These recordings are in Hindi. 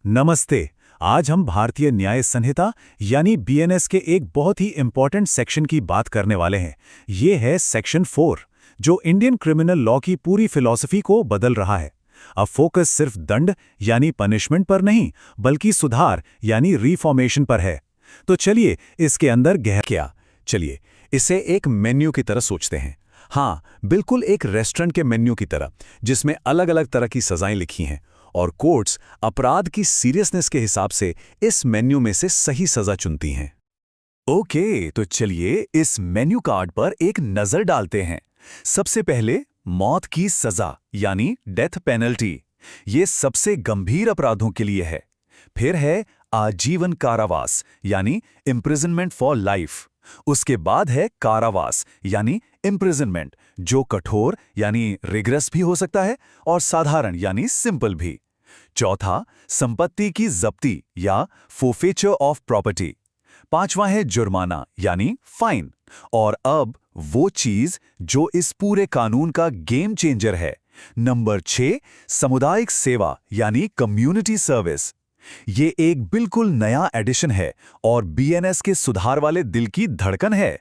नमस्ते। आज हम भारतीय न्याय संहिता यानी बीएनएस के एक बहुत ही इंपॉर्टेंट सेक्शन की बात करने वाले हैं। ये है सेक्शन 4, जो इंडियन क्रिमिनल लॉ की पूरी फिलॉसफी को बदल रहा है। अब फोकस सिर्फ दंड यानी पनिशमेंट पर नहीं, बल्कि सुधार यानी रिफॉर्मेशन पर है। तो चलिए इसके अंदर चलिए इसे एक मेन्यू की तरह सोचते हैं। हाँ, बिल्कुल एक रेस्टोरेंट के मेन्यू की तरह, जिसमें अलग अलग तरह की सजाएं लिखी हैं और कोर्ट्स अपराध की सीरियसनेस के हिसाब से इस मेन्यू में से सही सजा चुनती हैं। ओके, तो चलिए इस मेन्यू कार्ड पर एक नजर डालते हैं। सबसे पहले मौत की सजा यानी डेथ पेनल्टी, ये सबसे गंभीर अपराधों के लिए है। फिर है आजीवन कारावास यानी इम्प्रिजनमेंट फॉर लाइफ। उसके बाद है कारावास यानी इम्प्रिजनमेंट, जो कठोर यानी रिग्रेस भी हो सकता है और साधारण यानी सिंपल भी। चौथा, संपत्ति की जब्ती या फोर्फेचर ऑफ प्रॉपर्टी। पांचवा है जुर्माना यानी फाइन। और अब वो चीज जो इस पूरे कानून का गेम चेंजर है, नंबर 6, सामुदायिक सेवा यानी कम्युनिटी सर्विस। ये एक बिल्कुल नया एडिशन है और बीएनएस के सुधार वाले दिल की धड़कन है।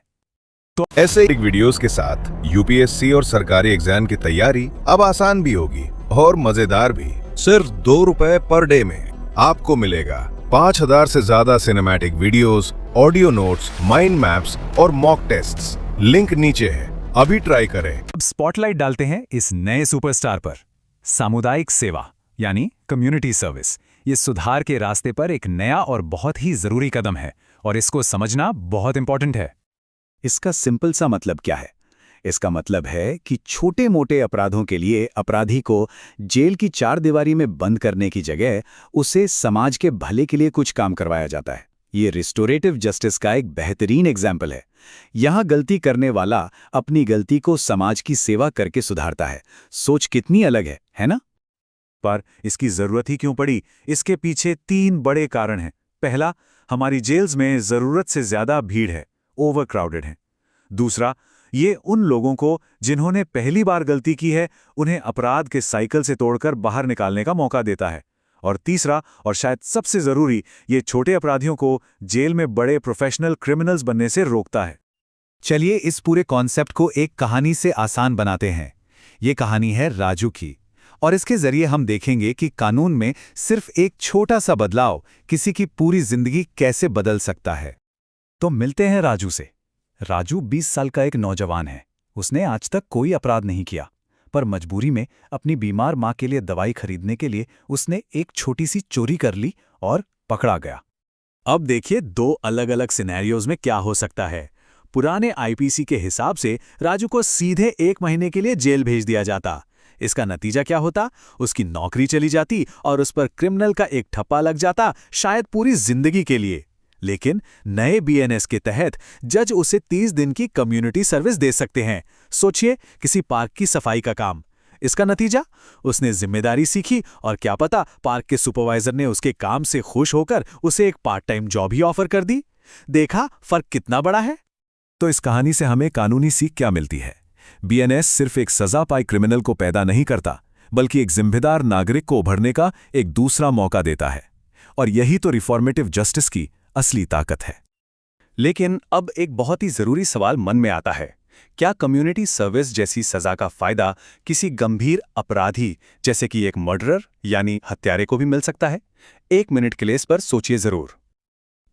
तो ऐसे एक वीडियोस के साथ यूपीएससी और सरकारी एग्जाम की तैयारी अब आसान भी होगी और मजेदार भी। सिर्फ ₹2 पर डे में आपको मिलेगा 5000 से ज्यादा cinematic videos, audio notes, mind maps और मॉक टेस्ट्स। लिंक नीचे है, अभी ट्राई करें। अब स्पॉटलाइट डालते हैं इस नए सुपरस्टार पर। सामुदायिक सेवा यानी कम्युनिटी सर्विस, ये सुधार के रास्ते पर एक नया और बहुत ही जरूरी कदम है और इसको समझना बहुत इंपॉर्टेंट है। इसका सिंपल सा मतलब क्या है? इसका मतलब है कि छोटे मोटे अपराधों के लिए अपराधी को जेल की 4 दीवारी में बंद करने की जगह उसे समाज के भले के लिए कुछ काम करवाया जाता है। ये रिस्टोरेटिव जस्टिस का एक बेहतरीन एग्जाम्पल है। यहाँ गलती करने वाला अपनी गलती को समाज की सेवा करके सुधारता है। सोच कितनी अलग है ना? पर इसकी जरूरत ही क्यों पड़ी? इसके पीछे 3 बड़े कारण हैं। पहला, हमारी जेल्स में जरूरत से ज्यादा भीड़ है, ओवरक्राउडेड है। दूसरा, ये उन लोगों को जिन्होंने पहली बार गलती की है, उन्हें अपराध के साइकिल से तोड़कर बाहर निकालने का मौका देता है। और तीसरा, और शायद सबसे जरूरी, ये छोटे अपराधियों को जेल में बड़े प्रोफेशनल क्रिमिनल्स बनने से रोकता है। चलिए इस पूरे कॉन्सेप्ट को एक कहानी से आसान बनाते हैं। ये कहानी है राजू की, और इसके जरिए हम देखेंगे कि कानून में सिर्फ एक छोटा सा बदलाव किसी की पूरी जिंदगी कैसे बदल सकता है। तो मिलते हैं राजू से। राजू 20 साल का एक नौजवान है। उसने आज तक कोई अपराध नहीं किया, पर मजबूरी में अपनी बीमार मां के लिए दवाई खरीदने के लिए उसने एक छोटी सी चोरी कर ली और पकड़ा गया। अब देखिए 2 अलग अलग सिनेरियोज में क्या हो सकता है। पुराने आईपीसी के हिसाब से राजू को सीधे 1 महीने के लिए जेल भेज दिया जाता। इसका नतीजा क्या होता? उसकी नौकरी चली जाती और उस पर क्रिमिनल का एक ठप्पा लग जाता, शायद पूरी जिंदगी के लिए। लेकिन नए बीएनएस के तहत जज उसे 30 दिन की कम्युनिटी सर्विस दे सकते हैं। सोचिए, किसी पार्क की सफाई का काम। इसका नतीजा, उसने जिम्मेदारी सीखी और क्या पता पार्क के सुपरवाइजर ने उसके काम से खुश होकर उसे एक पार्ट टाइम जॉब ही ऑफर कर दी। देखा फर्क कितना बड़ा है? तो इस कहानी से हमें कानूनी सीख क्या मिलती है? बीएनएस सिर्फ एक सजा पाए क्रिमिनल को पैदा नहीं करता, बल्कि एक जिम्मेदार नागरिक को उभरने का एक दूसरा मौका देता है। और यही तो रिफॉर्मेटिव जस्टिस की असली ताकत है। लेकिन अब एक बहुत ही जरूरी सवाल मन में आता है। क्या कम्युनिटी सर्विस जैसी सजा का फायदा किसी गंभीर अपराधी जैसे कि एक मर्डरर यानी हत्यारे को भी मिल सकता है? 1 मिनट के लिए इस पर सोचिए जरूर।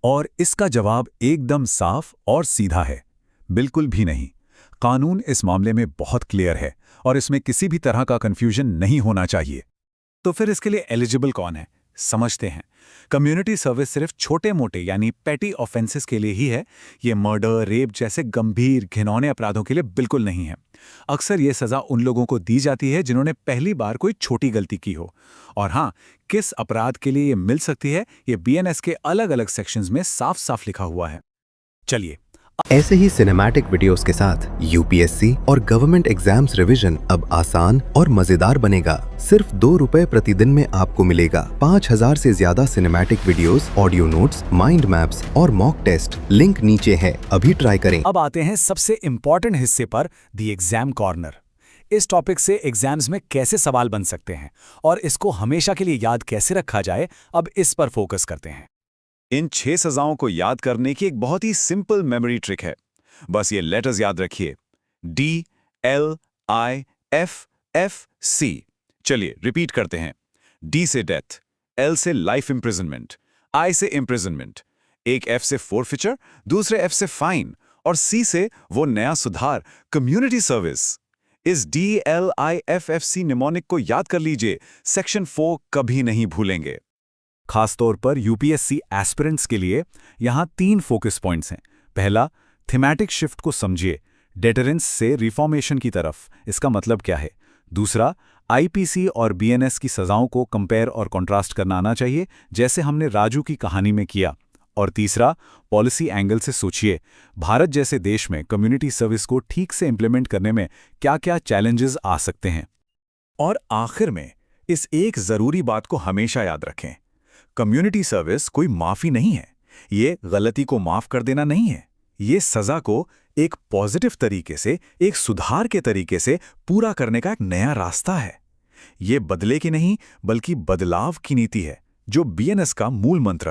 और इसका जवाब एकदम साफ और सीधा है, बिल्कुल भी नहीं। कानून इस मामले में बहुत क्लियर है और इसमें किसी भी तरह का कंफ्यूजन नहीं होना चाहिए। तो फिर इसके लिए एलिजिबल कौन है, समझते हैं। कम्युनिटी सर्विस सिर्फ छोटे मोटे यानी पेटी ऑफेंसेस के लिए ही है। ये मर्डर, रेप जैसे गंभीर घिनौने अपराधों के लिए बिल्कुल नहीं है। अक्सर ये सजा उन लोगों को दी जाती है जिन्होंने पहली बार कोई छोटी गलती की हो। और हाँ, किस अपराध के लिए ये मिल सकती है, ये बीएनएस के अलग अलग सेक्शंस में साफ साफ लिखा हुआ है। चलिए, ऐसे ही सिनेमैटिक वीडियोस के साथ यूपीएससी और गवर्नमेंट एग्जाम्स रिवीजन अब आसान और मजेदार बनेगा। सिर्फ ₹2 प्रतिदिन में आपको मिलेगा 5000 से ज्यादा cinematic videos, audio notes, mind maps और मॉक टेस्ट। लिंक नीचे है, अभी ट्राई करें। अब आते हैं सबसे इंपॉर्टेंट हिस्से पर, द एग्जाम कॉर्नर। इस टॉपिक से एग्जाम्स में कैसे सवाल बन सकते हैं और इसको हमेशा के लिए याद कैसे रखा जाए, अब इस पर फोकस करते हैं। इन 6 सजाओं को याद करने की एक बहुत ही सिंपल मेमोरी ट्रिक है। बस ये लेटर्स याद रखिए, D, L, I, F, F, C। चलिए रिपीट करते हैं। D से डेथ, L से लाइफ इम्प्रिजनमेंट, I से इम्प्रिजनमेंट, एक F से फोरफिचर, दूसरे F से फाइन और C से वो नया सुधार, कम्युनिटी सर्विस। इस DLIFFC निमोनिक को याद कर लीजिए, सेक्शन 4 कभी नहीं भूलेंगे। खासतौर पर यूपीएससी एस्पिरेंट्स के लिए यहाँ 3 फोकस पॉइंट्स हैं। पहला, थीमैटिक शिफ्ट को समझिए, डेटरेंस से रिफॉर्मेशन की तरफ, इसका मतलब क्या है। दूसरा, आईपीसी और बीएनएस की सजाओं को कंपेयर और कॉन्ट्रास्ट करना आना चाहिए, जैसे हमने राजू की कहानी में किया। और तीसरा, पॉलिसी एंगल से सोचिए, भारत जैसे देश में कम्युनिटी सर्विस को ठीक से इंप्लीमेंट करने में क्या-क्या चैलेंजेस आ सकते हैं। और आखिर में इस एक जरूरी बात को हमेशा याद रखें, कम्युनिटी सर्विस कोई माफी नहीं है, ये गलती को माफ कर देना नहीं है, ये सजा को एक पॉजिटिव तरीके से, एक सुधार के तरीके से पूरा करने का एक नया रास्ता है। ये बदले की नहीं बल्कि बदलाव की नीति है, जो बीएनएस का मूल मंत्र